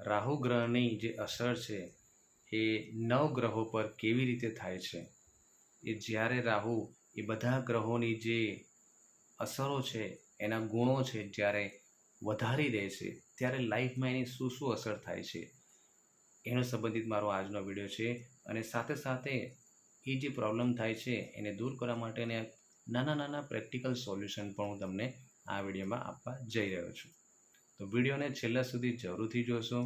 રાહુ ગ્રહની જે અસર છે એ 9 ગ્રહો પર કેવી રીતે થાય છે, એ જ્યારે રાહુ એ બધા ગ્રહોની જે અસરો છે, એના ગુણો છે, જ્યારે વધારી દે છે ત્યારે લાઈફમાં એની શું શું અસર થાય છે એનો સંબંધિત મારો આજનો વિડીયો છે. અને સાથે સાથે એ જે પ્રોબ્લેમ થાય છે એને દૂર કરવા માટેના નાના નાના પ્રેક્ટિકલ સોલ્યુશન પણ હું તમને આ વિડીયોમાં આપવા જઈ રહ્યો છું. તો વિડીયોને છેલ્લા સુધી જરૂરથી જોશો.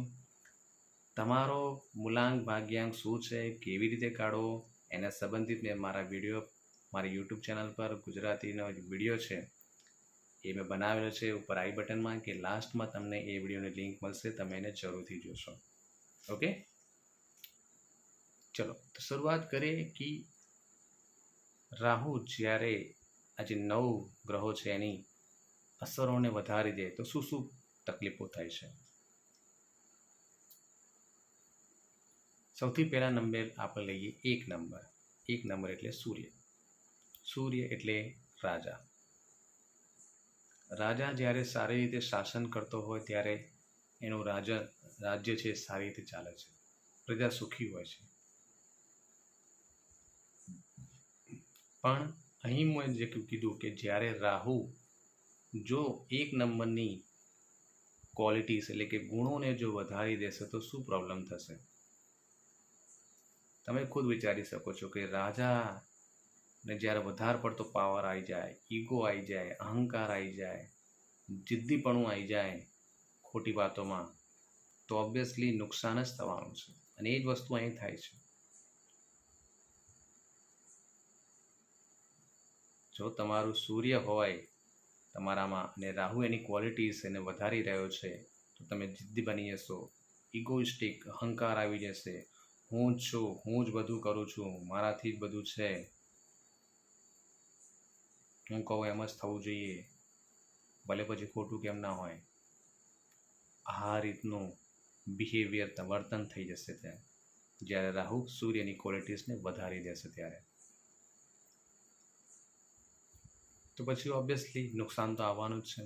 તમારો મૂલાંક ભાગ્યાંક શું છે, કેવી રીતે કાઢવો, એના સંબંધિત મેં મારા વિડીયો મારી યુટ્યુબ ચેનલ પર ગુજરાતીનો વિડીયો છે એ મેં બનાવેલો છે ઉપર આઈ બટનમાં કે લાસ્ટમાં તમને એ વિડીયોની લિંક મળશે, તમે એને જરૂરથી જોશો. ઓકે, ચલો તો શરૂઆત કરીએ કે રાહુ જ્યારે આજે 9 ગ્રહો છે એની અસરોને વધારી દે તો શું શું તકલીફો થાય છે. સૌથી પહેલા નંબર આપણે લઈએ 1 નંબર. 1 નંબર એટલે સૂર્ય. સૂર્ય એટલે રાજા. રાજા જ્યારે સારી રીતે શાસન કરતો હોય ત્યારે એનું રાજ્ય છે સારી રીતે ચાલે છે, પ્રજા સુખી હોય છે. પણ અહીં મેં જે કીધું કે જ્યારે રાહુ જો 1 નંબરની ક્વોલિટીઝ એટલે કે ગુણોને જો વધારી દેશે તો શું પ્રોબ્લેમ થશે. તમે ખુદ વિચારી શકો છો કે રાજાને જ્યારે વધારે પડતો પાવર આવી જાય, ઈગો આવી જાય, અહંકાર આવી જાય, જિદ્દીપણું આવી જાય ખોટી વાતોમાં, તો ઓબ્વિયસલી નુકસાન જ થવાનું છે. અને એ જ વસ્તુ અહીં થાય છે. જો તમારું સૂર્ય હોય તમારામાં અને રાહુ એની ક્વોલિટીઝ એને વધારી રહ્યો છે તો તમે જિદ્દી બની જશો, ઇગોઇસ્ટિક, અહંકાર આવી જશે. હું જ છું, હું જ બધું કરું છું, મારાથી જ બધું છે, હું કહું એમ જ થવું જોઈએ, ભલે પછી ખોટું કેમ ના હોય. આ રીતનું બિહેવિયર વર્તન થઈ જશે ત્યાં જ્યારે રાહુ સૂર્યની ક્વોલિટીઝને વધારી દેશે ત્યારે. તો પછી ઓબ્વિયસલી નુકસાન તો આવવાનું જ છે.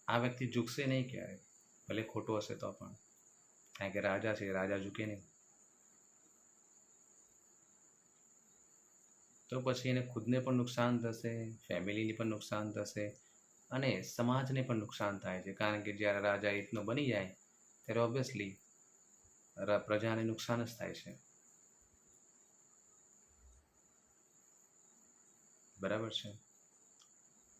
આ વ્યક્તિ ઝૂકશે નહીં ક્યારે, ભલે ખોટું હશે તો પણ, કારણ કે રાજા છે, રાજા ઝૂકે નહીં. તો પછી એને ખુદને પણ નુકસાન થશે, ફેમિલીને પણ નુકસાન થશે અને સમાજને પણ નુકસાન થાય છે. કારણ કે જ્યારે રાજા રીતનો બની જાય ત્યારે ઓબ્વિયસલી પ્રજાને નુકસાન જ થાય છે. બરાબર છે.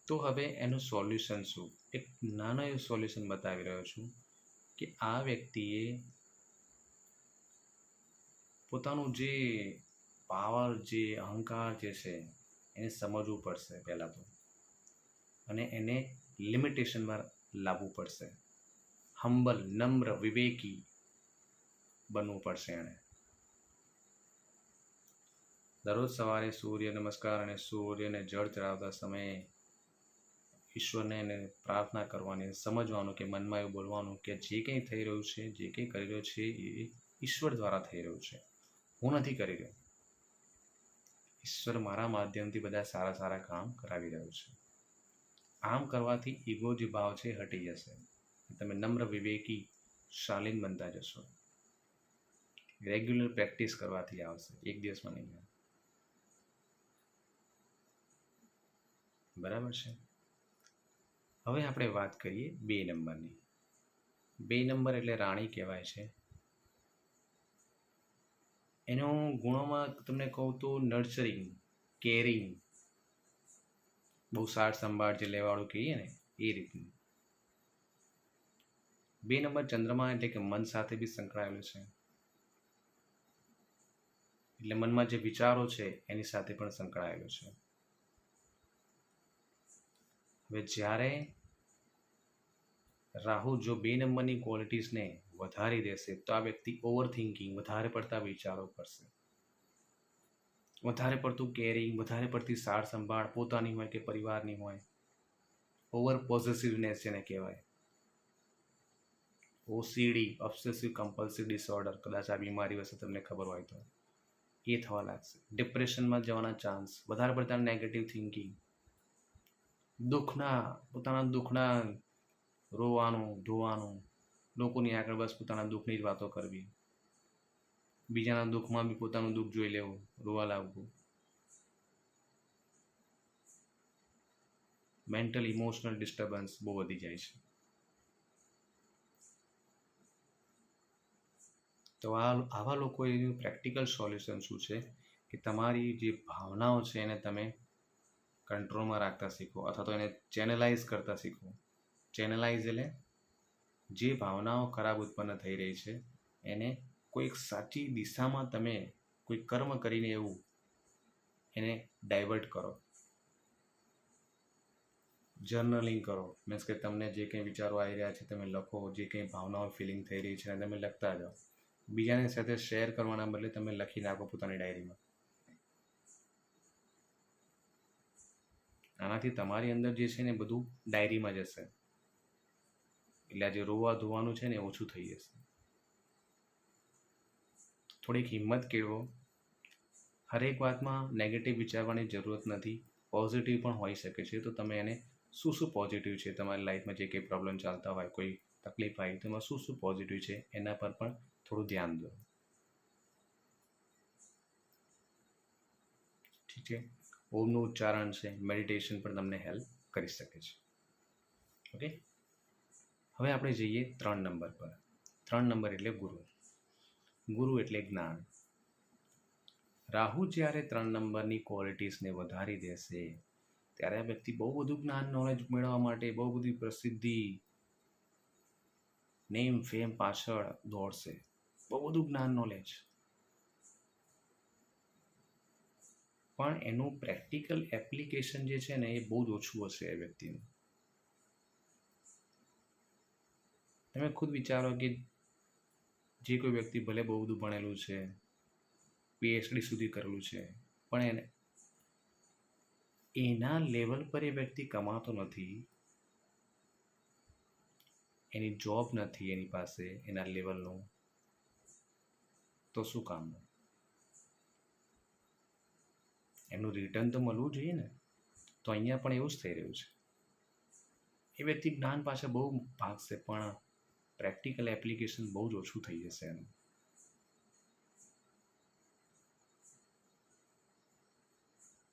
તો હવે એનું સોલ્યુશન શું? એક નાનો એવું સોલ્યુશન બતાવી રહ્યો છું કે આ વ્યક્તિએ પોતાનું જે પાવર, જે અહંકાર જે છે એને સમજવું પડશે પહેલાં તો, અને એને લિમિટેશનમાં લાવવું પડશે. હમ્બલ, નમ્ર, વિવેકી બનવું પડશે એણે. દરરોજ સવારે સૂર્ય નમસ્કાર અને સૂર્યને જળ ચડાવતા સમયે ઈશ્વરને એને પ્રાર્થના કરવાની, સમજવાનું કે મનમાં એવું બોલવાનું કે જે કંઈ થઈ રહ્યું છે, જે કંઈ કરી રહ્યો છે એ ઈશ્વર દ્વારા થઈ રહ્યું છે, હું નથી કરી રહ્યો. ઈશ્વર મારા માધ્યમથી બધા સારા સારા કામ કરાવી રહ્યું છે. આમ કરવાથી ઈગો જે ભાવ છે હટી જશે. તમે નમ્ર, વિવેકી, શાલીન બનતા જશો. રેગ્યુલર પ્રેક્ટિસ કરવાથી આવશે, એક દિવસમાં નહીં આવે. બરાબર છે. હવે આપણે વાત કરીએ 2 નંબરની. 2 નંબર એટલે રાણી કહેવાય છે. એનો ગુણોમાં તમને કહું તો નર્ચરિંગ, કેરિંગ, બહુ સાર સંભાળ જે લેવાળું કહીએ ને એ રીતનું. 2 નંબર ચંદ્રમા એટલે કે મન સાથે બી સંકળાયેલું છે. એટલે મનમાં જે વિચારો છે એની સાથે પણ સંકળાયેલું છે. હવે જ્યારે રાહુ જો 2 નંબરની ક્વોલિટીઝને વધારી દેશે તો આ વ્યક્તિ ઓવર થિંકિંગ, વધારે પડતા વિચારો કરશે, વધારે પડતું કેરિંગ, વધારે પડતી સાર સંભાળ પોતાની હોય કે પરિવારની હોય. ઓવર પોઝેસિવનેસ જેને કહેવાય. ઓસીડી, ઓબ્સેસિવ કમ્પલ્સિવ ડિસઓર્ડર, કદાચ આ બીમારી વિશે તમને ખબર હોય તો એ થવા લાગશે. ડિપ્રેશનમાં જવાના ચાન્સ, વધારે પડતા નેગેટિવ થિંકિંગ, પોતાના દુઃખના રોવાનું, ધોવાનું, લોકોની આગળ બસ પોતાના દુઃખની જ વાતો કરવી, બીજાના દુઃખમાં બી પોતાનું દુઃખ જોઈ લેવું, રોવા લાગવું. મેન્ટલ ઇમોશનલ ડિસ્ટર્બન્સ બહુ વધી જાય છે. તો આવા લોકો એનું પ્રેક્ટિકલ સોલ્યુશન શું છે કે તમારી જે ભાવનાઓ છે એને તમે કંટ્રોલમાં રાખતા શીખો, અથવા તો એને ચેનલાઇઝ કરતા શીખો. ચેનલાઇઝ એટલે જે ભાવનાઓ ખરાબ ઉત્પન્ન થઈ રહી છે એને કોઈક સાચી દિશામાં તમે કોઈ કર્મ કરીને એવું એને ડાયવર્ટ કરો. જર્નલિંગ કરો, મીન્સ કે તમને જે કંઈ વિચારો આવી રહ્યા છે તમે લખો, જે કંઈ ભાવનાઓ ફિલિંગ થઈ રહી છે એને તમે લખતા જાઓ. બીજાની સાથે શેર કરવાના બદલે તમે લખી નાખો પોતાની ડાયરીમાં. આનાથી તમારી અંદર જે છે ને બધું ડાયરીમાં જશે, એટલે આ જે રોવા ધોવાનું છે ને ઓછું થઈ જશે. થોડીક હિંમત કેળવો. હરેક વાતમાં નેગેટિવ વિચારવાની જરૂરત નથી, પોઝિટિવ પણ હોઈ શકે છે. તો તમે એને શું પોઝિટિવ છે તમારી લાઈફમાં, જે કંઈ પ્રોબ્લેમ ચાલતા હોય, કોઈ તકલીફ આવી, તો એમાં શું પોઝિટિવ છે એના પર પણ થોડું ધ્યાન દો. ઠીક છે. ઓમનું ઉચ્ચારણ છે, મેડિટેશન પણ તમને હેલ્પ કરી શકે છે. ઓકે, હવે આપણે જઈએ 3 નંબર પર. 3 નંબર એટલે ગુરુ. ગુરુ એટલે જ્ઞાન. રાહુ જ્યારે 3 નંબરની ક્વોલિટીઝને વધારી દેશે ત્યારે આ વ્યક્તિ બહુ બધું જ્ઞાન નોલેજ મેળવવા માટે બહુ બધી પ્રસિદ્ધિ, નેમ ફેમ પાછળ દોડશે. બહુ બધું જ્ઞાન નોલેજ, પણ એનું પ્રેક્ટિકલ એપ્લિકેશન જે છે ને એ બહુ જ ઓછું હશે એ વ્યક્તિનું. તમે ખુદ વિચારો કે જે કોઈ વ્યક્તિ ભલે બહુ બધું ભણેલું છે, પીએચડી સુધી કરેલું છે, પણ એના લેવલ પર એ વ્યક્તિ કમાતો નથી, એની જોબ નથી એની પાસે એના લેવલનું, તો શું કામનું? એનું રિટર્ન તો મળવું જોઈએ ને. તો અહીંયા પણ એવું જ થઈ રહ્યું છે. એ વ્યક્તિ જ્ઞાન પાછળ બહુ ભાગશે, પણ પ્રેક્ટિકલ એપ્લિકેશન બહુ જ ઓછું થઈ જશે એનું.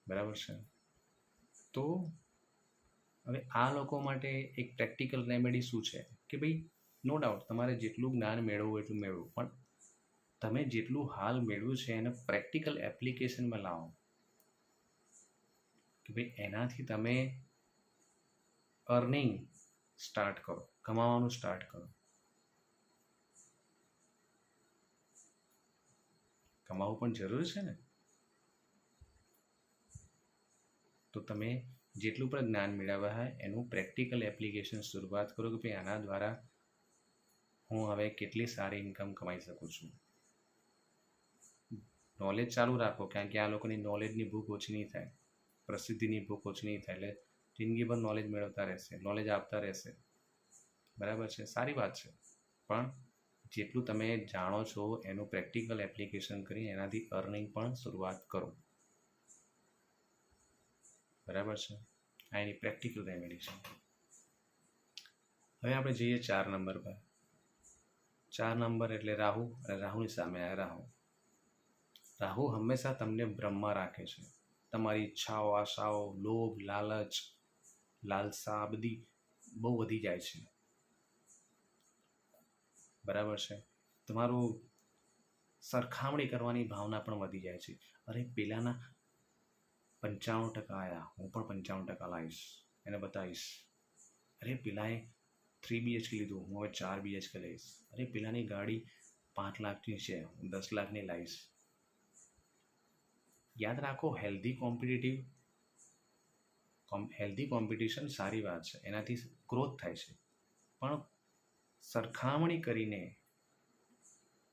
બરાબર છે. તો હવે આ લોકો માટે એક પ્રેક્ટિકલ રેમેડી શું છે કે ભાઈ, નો ડાઉટ તમારે જેટલું જ્ઞાન મેળવવું એટલું મેળવવું, પણ તમે જેટલું હાલ મેળવ્યું છે એને પ્રેક્ટિકલ એપ્લિકેશનમાં લાવો. કે ભાઈ એનાથી તમે અર્નિંગ સ્ટાર્ટ કરો, કમાવાનું સ્ટાર્ટ કરો. કમાવું પણ જરૂરી છે ને. તો તમે જેટલું પણ જ્ઞાન મેળવ્યા હોય એનું પ્રેક્ટિકલ એપ્લિકેશન શરૂઆત કરો કે ભાઈ આના દ્વારા હું હવે કેટલી સારી ઇન્કમ કમાઈ શકું છું. નોલેજ ચાલુ રાખો, કારણ કે આ લોકોની નોલેજની ભૂખ ઓછી નહીં થાય, પ્રસિદ્ધિની ભૂખ ઓછી નહીં થાય, એટલે જિંદગીભર નોલેજ મેળવતા રહેશે, નોલેજ આપતા રહેશે. બરાબર છે, સારી વાત છે. પણ જેટલું તમે જાણો છો એનું પ્રેક્ટિકલ એપ્લિકેશન કરી એનાથી અર્નિંગ પણ શરૂઆત કરો. બરાબર છે. આ એની પ્રેક્ટિકલ રેમેડી છે. હવે આપણે જઈએ 4 નંબર પર. 4 નંબર એટલે રાહુ, અને રાહુની સામે આવે રાહુ. રાહુ હંમેશા તમને ભ્રમમાં રાખે છે. તમારી ઈચ્છાઓ, આશાઓ, લોભ, લાલચ, લાલસા બધી બહુ વધી જાય છે. બરાબર છે. તમારું સરખામણી કરવાની ભાવના પણ વધી જાય છે. અરે પેલાના 95% આવ્યા, હું પણ 95% લાવીશ, એને બતાવીશ. અરે પેલાએ 3 BHK લીધું, હું હવે 4 BHK લઈશ. અરે પેલાની ગાડી 5 લાખની છે, હું 10 લાખની લાવીશ. યાદ રાખો, હેલ્ધી કોમ્પિટિશન સારી વાત છે, એનાથી ગ્રોથ થાય છે. પણ સરખામણી કરીને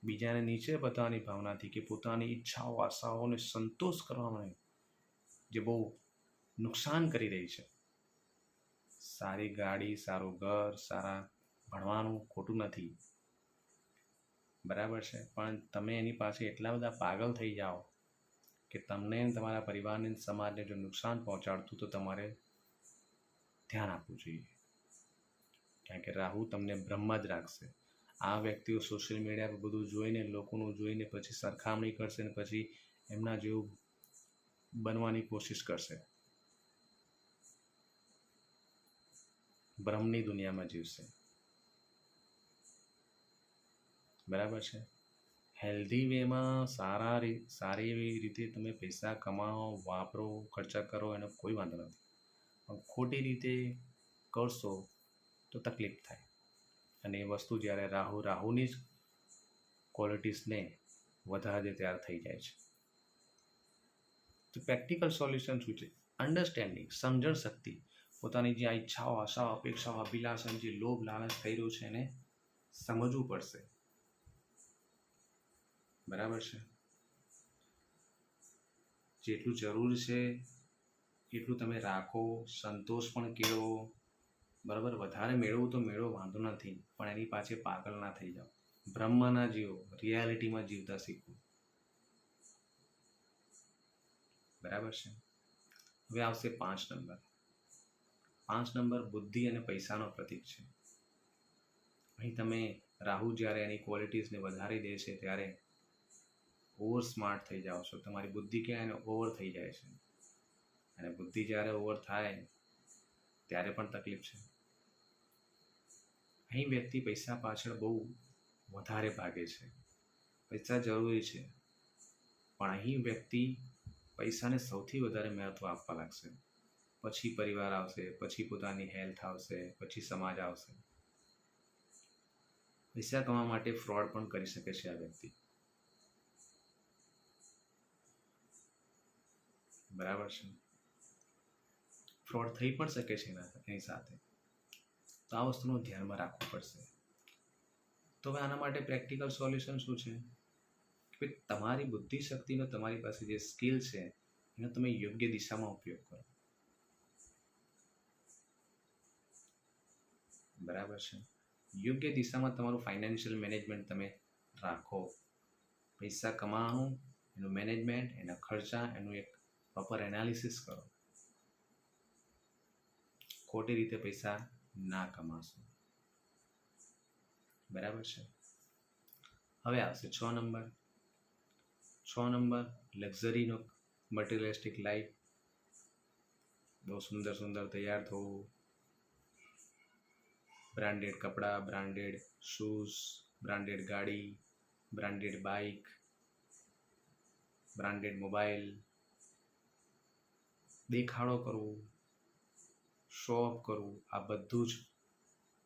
બીજાને નીચે બતાવવાની ભાવનાથી કે પોતાની ઈચ્છાઓ, આશાઓને સંતોષ કરવામાં જે બહુ નુકસાન કરી રહી છે. સારી ગાડી, સારું ઘર, સારા ભણવાનું ખોટું નથી, બરાબર છે, પણ તમે એની પાસે એટલા બધા પાગલ થઈ જાઓ કે તમને તમારા પરિવારને, સમાજને જો નુકસાન પહોંચાડતું તો તમારે ધ્યાન આપવું જોઈએ. કારણ કે રાહુ તમને બ્રહ્મ જ રાખશે. આ વ્યક્તિઓ સોશિયલ મીડિયા પર બધું જોઈને, લોકોનું જોઈને પછી સરખામણી કરશે ને પછી એમના જેવું બનવાની કોશિશ કરશે. ભ્રમની દુનિયામાં જીવશે. બરાબર છે. હેલ્ધી વેમાં સારી એવી રીતે તમે પૈસા કમાઓ, વાપરો, ખર્ચા કરો, એનો કોઈ વાંધો નથી. પણ ખોટી રીતે કરશો તો તકલીફ થાય. અને એ વસ્તુ જ્યારે રાહુની જ ક્વોલિટીસને વધારે તૈયાર થઈ જાય છે. તો પ્રેક્ટિકલ સોલ્યુશન શું છે? અન્ડરસ્ટેન્ડિંગ, સમજણ શક્તિ. પોતાની જે આ ઈચ્છાઓ, આશાઓ, અપેક્ષાઓ, અભિલાષા, જે લોભ લાલચ થઈ રહ્યું છે એને સમજવું પડશે. બરાબર છે. જેટલું જરૂર છે એટલું તમે રાખો, સંતોષ પણ કેળવો. બરાબર, વધારે મેળવવું તો મેળવો, વાંધો નથી, પણ એની પાછળ પાગલ ના થઈ જાઓ. બ્રહ્મ ના જીવો, રિયાલિટીમાં જીવતા શીખો. બરાબર છે. હવે આવશે 5 નંબર. 5 નંબર બુદ્ધિ અને પૈસાનો પ્રતીક છે. અહીં તમે રાહુ જ્યારે એની ક્વોલિટીઝને વધારી દે છે ત્યારે ઓવર સ્માર્ટ થઈ જાઓ છો. તમારી બુદ્ધિ ક્યાં એને ઓવર થઈ જાય છે. અને બુદ્ધિ જ્યારે ઓવર થાય ત્યારે પણ તકલીફ છે. અહીં વ્યક્તિ પૈસા પાછળ બહુ વધારે ભાગે છે. પૈસા જરૂરી છે, પણ અહીં વ્યક્તિ પૈસાને સૌથી વધારે મહત્ત્વ આપવા લાગશે. પછી પરિવાર આવશે, પછી પોતાની હેલ્થ આવશે, પછી સમાજ આવશે. પૈસા કમાવા માટે ફ્રોડ પણ કરી શકે છે આ વ્યક્તિ. બરાબર છે. ફ્રોડ થઈ પણ શકે છે એની સાથે. તો આ વસ્તુનું ધ્યાનમાં રાખવું પડશે. તો હવે આના માટે પ્રેક્ટિકલ સોલ્યુશન શું છે? કે તમારી બુદ્ધિ શક્તિનો, તમારી પાસે જે સ્કિલ છે એનો તમે યોગ્ય દિશામાં ઉપયોગ કરો. બરાબર છે. યોગ્ય દિશામાં તમારું ફાઇનાન્શિયલ મેનેજમેન્ટ તમે રાખો. પૈસા કમાવાનું, એનું મેનેજમેન્ટ, એના ખર્ચા, એનું એક પ્રોપર એનાલિસિસ કરો. ખોટી રીતે પૈસા ના કમાશો. બરાબર છે. હવે આવશે 6 નંબર. 6 નંબર લક્ઝરીનો, મટીરિયલિસ્ટિક લાઈફ. બહુ સુંદર સુંદર તૈયાર થવું, બ્રાન્ડેડ કપડાં, બ્રાન્ડેડ શૂઝ, બ્રાન્ડેડ ગાડી, બ્રાન્ડેડ બાઇક, બ્રાન્ડેડ મોબાઈલ, દેખાડો કરવું, શો ઓફ કરવું, આ બધું જ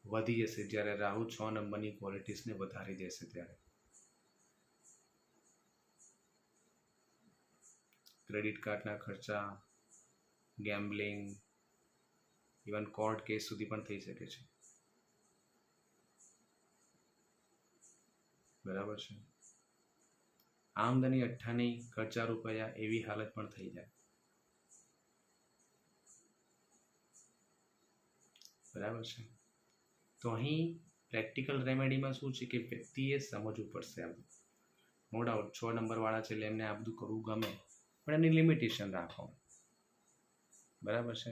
વધી જશે જ્યારે રાહુ 6 નંબરની ક્વોલિટીઝને વધારી દેશે ત્યારે. ક્રેડિટ કાર્ડના ખર્ચા, ગેમ્બલિંગ, ઇવન કોર્ટ કેસ સુધી પણ થઈ શકે છે. બરાબર છે. આમદની અઠ્ઠાની, ખર્ચા રૂપિયા, એવી હાલત પણ થઈ જાય. બરાબર છે. તો અહીં પ્રેક્ટિકલ રેમેડીમાં શું છે કે વ્યક્તિએ સમજવું પડશે. આ બધું નો ડાઉટ 6 નંબરવાળા છે એટલે એમને આ બધું કરવું ગમે, પણ એની લિમિટેશન રાખો. બરાબર છે.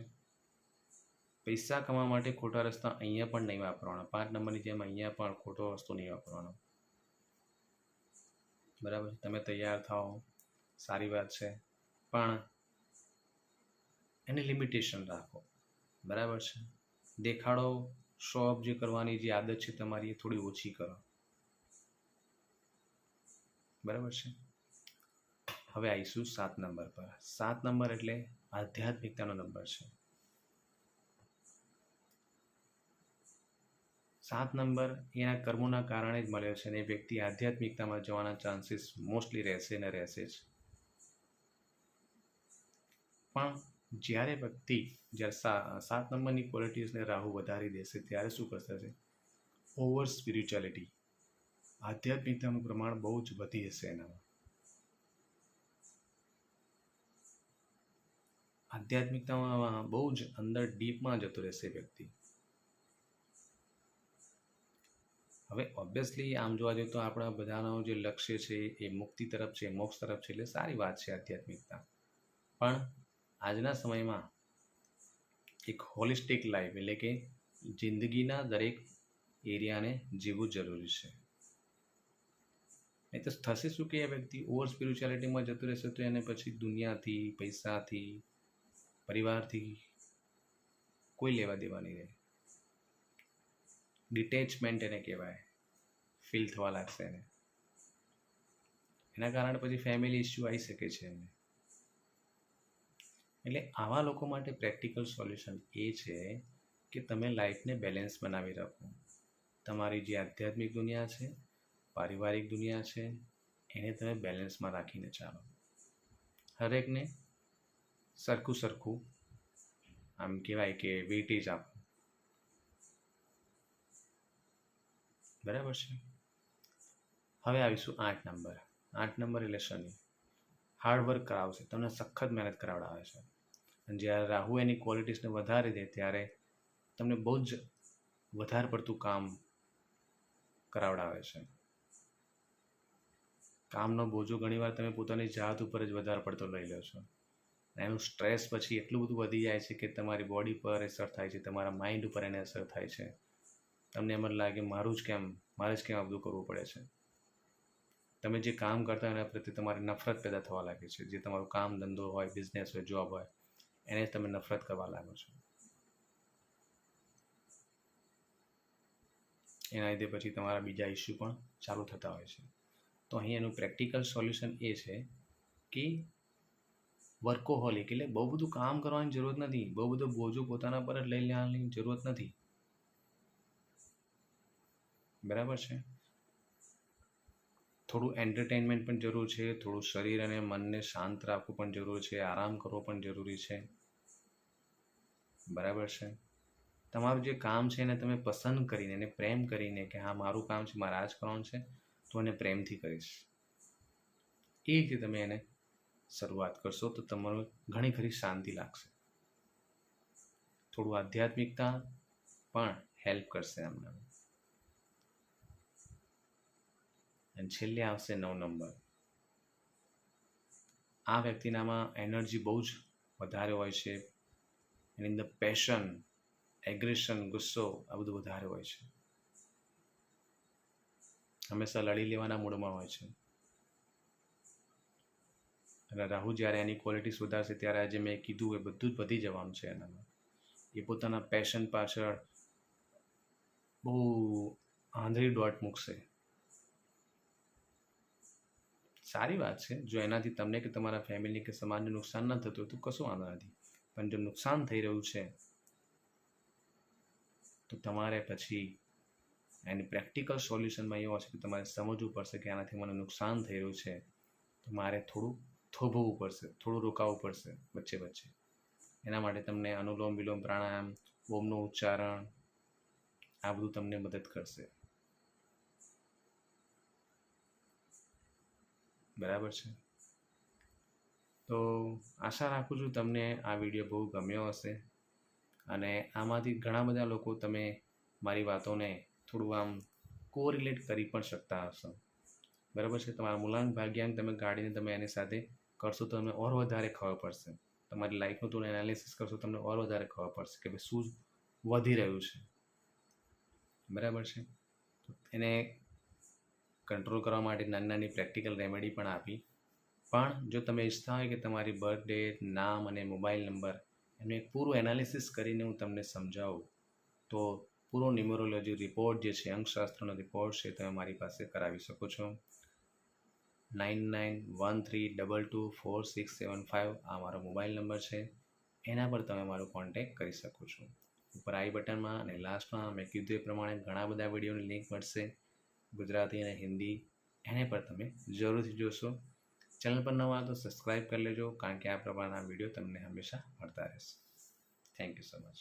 પૈસા કમાવા માટે ખોટા રસ્તા અહીંયા પણ નહીં વાપરવાના. 5 નંબરની જેમ અહીંયા પણ ખોટો વસ્તુ નહીં વાપરવાનો. બરાબર. તમે તૈયાર થાઓ, સારી વાત છે, પણ એની લિમિટેશન રાખો. બરાબર છે. દેખાડો, શો ઓફ જે કરવાની જે આદત છે તમારી એ થોડી ઓછી કરો. બરાબર છે. હવે આવીશું 7 નંબર પર. 7 નંબર એટલે આધ્યાત્મિકતાનો નંબર છે. 7 નંબર એના કર્મોના કારણે જ મળ્યો છે અને એ વ્યક્તિ આધ્યાત્મિકતામાં જવાના ચાન્સીસ મોસ્ટલી રહેશે ને રહેશે જ. પણ જ્યારે વ્યક્તિ જ્યારે 7 નંબરની ક્વોલિટીઝને રાહુ વધારી દેશે ત્યારે શું કરશે? ઓવર સ્પિરિચ્યુઆલિટી, આધ્યાત્મિકતાનું પ્રમાણ બહુ જ વધી જશે એનામાં. આધ્યાત્મિકતામાં બહુ જ અંદર ડીપમાં જતો રહેશે વ્યક્તિ. હવે ઓબ્વિયસલી આમ જોવા જઈએ તો આપણા બધાનો જે લક્ષ્ય છે એ મુક્તિ તરફ છે, મોક્ષ તરફ છે, એટલે સારી વાત છે આધ્યાત્મિકતા. પણ આજના સમયમાં એક હોલિસ્ટિક લાઈફ એટલે કે જિંદગીના દરેક એરિયાને જીવવું જરૂરી છે. નહીં તો થશે શું કે એ વ્યક્તિ ઓવર સ્પિરિચ્યુઆલિટીમાં જતું રહેશે તો એને પછી દુનિયાથી, પૈસાથી, પરિવારથી કોઈ લેવા દેવા નહીં રહે. ડિટેચમેન્ટ એને કહેવાય, ફીલ થવા લાગશે એને. એના કારણે પછી ફેમિલી ઇસ્યુ આવી શકે છે એને. એટલે આવા લોકો માટે પ્રેક્ટિકલ સોલ્યુશન એ છે કે તમે લાઈફને બેલેન્સ બનાવી રાખો. તમારી જે આધ્યાત્મિક દુનિયા છે, પારિવારિક દુનિયા છે, એને તમે બેલેન્સમાં રાખીને ચાલો. હરેકને સરખું આમ કહેવાય કે વેઇટેજ આપો. બરાબર છે. હવે આવીશું 8 નંબર. 8 નંબર એટલે શનિ. હાર્ડવર્ક કરાવશે, તમને સખત મહેનત કરાવડાવે છે. અને જ્યારે રાહુ એની ક્વોલિટીસને વધારે દે ત્યારે તમને બહુ જ વધારે પડતું કામ કરાવડાવે છે. કામનો બોજો ઘણીવાર તમે પોતાની જાત ઉપર જ વધારે પડતો લઈ લો છો. એનું સ્ટ્રેસ પછી એટલું બધું વધી જાય છે કે તમારી બોડી પર અસર થાય છે, તમારા માઇન્ડ ઉપર એને અસર થાય છે. તમને એમ જ લાગે મારે જ કેમ આ બધું કરવું પડે છે. તમે જે કામ કરતા એના પ્રત્યે તમારી નફરત પેદા થવા લાગે છે. જે તમારું કામ ધંધો હોય, બિઝનેસ હોય, જોબ હોય, એને તમે નફરત કરવા લાગો છો. એના લીધે પછી તમારા બીજા ઇસ્યુ પણ ચાલુ થતા હોય છે. તો અહીં એનું પ્રેક્ટિકલ સોલ્યુશન એ છે કે વર્કોહોલિક એટલે બહુ બધું કામ કરવાની જરૂરત નથી, બહુ બધો બોજો પોતાના પર જ લઈ લેવાની જરૂરત નથી. બરાબર છે. થોડું એન્ટરટેનમેન્ટ પણ જરૂર છે, થોડું શરીર અને મનને શાંત રાખવું પણ જરૂર છે, આરામ કરવો પણ જરૂરી છે. બરાબર છે. તમારું જે કામ છે એને તમે પસંદ કરીને, એને પ્રેમ કરીને કે હા મારું કામ છે, મારે આ જ કરવાનું છે, તો એને પ્રેમથી કરીશ. એ રીતે તમે એને શરૂઆત કરશો તો તમારું ઘણી ખરી શાંતિ લાગશે. થોડું આધ્યાત્મિકતા પણ હેલ્પ કરશે એમને. અને છેલ્લે આવશે 9 નંબર. આ વ્યક્તિનામાં એનર્જી બહુ જ વધારે હોય છે. એની અંદર પેશન, એગ્રેશન, ગુસ્સો આ બધું વધારે હોય છે. હંમેશા લડી લેવાના મૂડમાં હોય છે. અને રાહુ જ્યારે એની ક્વોલિટી સુધારશે ત્યારે આજે મેં કીધું એ બધું જ વધી જવાનું છે એનામાં. એ પોતાના પેશન પાછળ બહુ આંધળી દોટ મૂકશે. સારી વાત છે. જો એનાથી તમને કે તમારા ફેમિલી કે સમાજને નુકસાન ન થતું હોય તો કશું વાંધો નથી. પણ જો નુકસાન થઈ રહ્યું છે તો તમારે પછી એની પ્રેક્ટિકલ સોલ્યુશનમાં એવું હશે કે તમારે સમજવું પડશે કે આનાથી મને નુકસાન થઈ રહ્યું છે, તો મારે થોડું થોભવવું પડશે, થોડું રોકાવવું પડશે વચ્ચે. એના માટે તમને અનુલોમ વિલોમ પ્રાણાયામ, ઓમનું ઉચ્ચારણ આ બધું તમને મદદ કરશે. બરાબર છે. તો આશા રાખું છું તમને આ વિડીયો બહુ ગમ્યો હશે અને આમાંથી ઘણા બધા લોકો તમે મારી વાતોને થોડું આમ કોરિલેટ કરી પણ શકતા હશો. બરાબર છે. તમારા મૂલાંક ભાગ્યાંક તમે કાઢીને તમે એની સાથે કરશો તો તમને ઓર વધારે ખબર પડશે. તમારી લાઈફનું થોડું એનાલિસિસ કરશો તમને ઓર વધારે ખબર પડશે કે ભાઈ શું વધી રહ્યું છે. બરાબર છે. એને કંટ્રોલ કરવા માટે નાની પ્રેક્ટિકલ રેમેડી પણ આપી. પણ જો તમે ઈચ્છતા હોય કે તમારી બર્થ ડેટ, નામ અને મોબાઈલ નંબર એનું એક પૂરું એનાલિસિસ કરીને હું તમને સમજાવું તો પૂરો ન્યુમરોલોજી રિપોર્ટ જે છે, અંકશાસ્ત્રનો રિપોર્ટ છે, તમે મારી પાસે કરાવી શકો છો. 9913224675 આ મારો મોબાઈલ નંબર છે. એના પર તમે મારો કોન્ટેક્ટ કરી શકો છો. ઉપર આઈ બટનમાં અને લાસ્ટમાં મેં કીધું એ પ્રમાણે ઘણા બધા વિડીયોની લિંક મળશે, ગુજરાતી અને હિન્દી. એને પર તમે જરૂરથી જોશો. ચેનલ પર નવા તો સબસ્ક્રાઈબ કરી લેજો, કારણ કે આ પ્રકારના વિડીયો તમને હંમેશા મળતા રહેશે. Thank you so much.